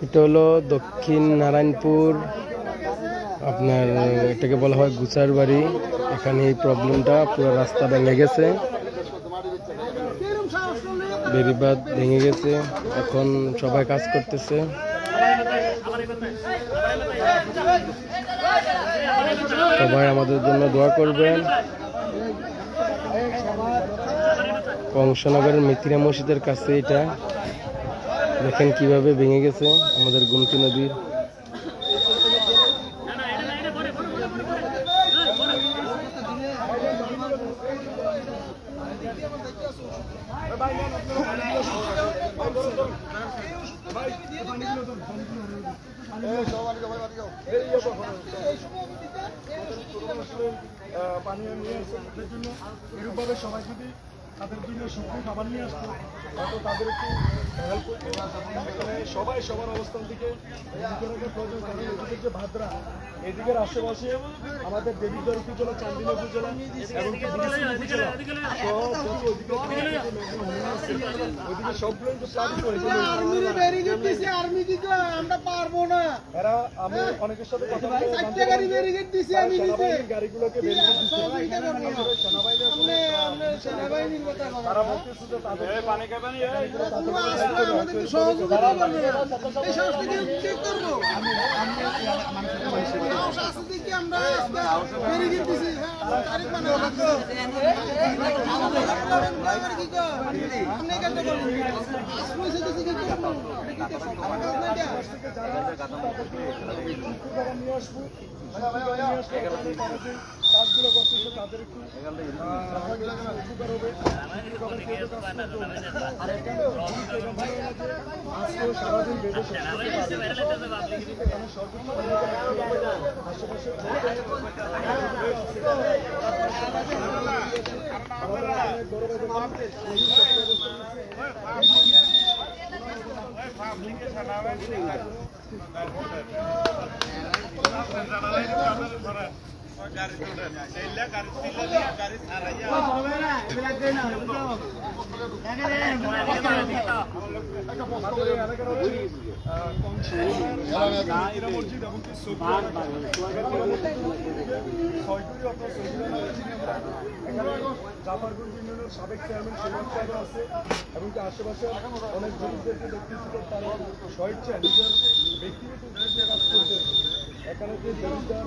এটা হলো দক্ষিণ নারায়ণপুর, আপনার এটাকে বলা হয় গুছার বাড়ি। এখানে এই প্রবলেমটা, পুরো রাস্তা ভেঙে গেছে, বেড়িবাঁধ ভেঙে গেছে। এখন সবাই কাজ করতেছে। সবাই আমাদের জন্য দোয়া করবেন। কংসনগরের মিথিরা মসজিদের কাছে এটা দেখেন কিভাবে ভেঙে গেছে আমাদের গোমতী নদীর। পানীয় নিয়ে আসছে তাদের জন্য, এরূপভাবে সবাই যদি তাদের জন্য শুকনো খাবার নিয়ে আসতো হয়তো তাদের একটু হেল্প করতে। সবাই সবার অবস্থান থেকে প্রয়োজন। কারণ এদিকের যে ভাদ্রা, এদিকের আশেপাশে আমাদের দেবীগড় উপজেলা, চান্দিনা উপজেলা এবং ওইদিকে সবগুলো কিন্তু প্লাবিত হয়েছে। আমরা পারবো না। এরা, আমি অনেকের সাথে কথা বলতে, গাড়িগুলোকে সেনাবাহিনী তারা বলতেছে যে তাদের পানি খাবেন, কাজগুলো করতেছে তাদের একটু উপকার হবে। আজকেও সারাদিন বেঁধে আশেপাশে জাফরগঞ্জ ইউনিয়নের সাবেক চেয়ারম্যান সুভাষ সাহেব আছে এবং আশেপাশে অনেক যুবকদেরকে দেখতেছি তারা স্বেচ্ছায় নিজের ব্যক্তিগত উদ্দেশ্যে কাজ করছে। এখানে যে জমিদার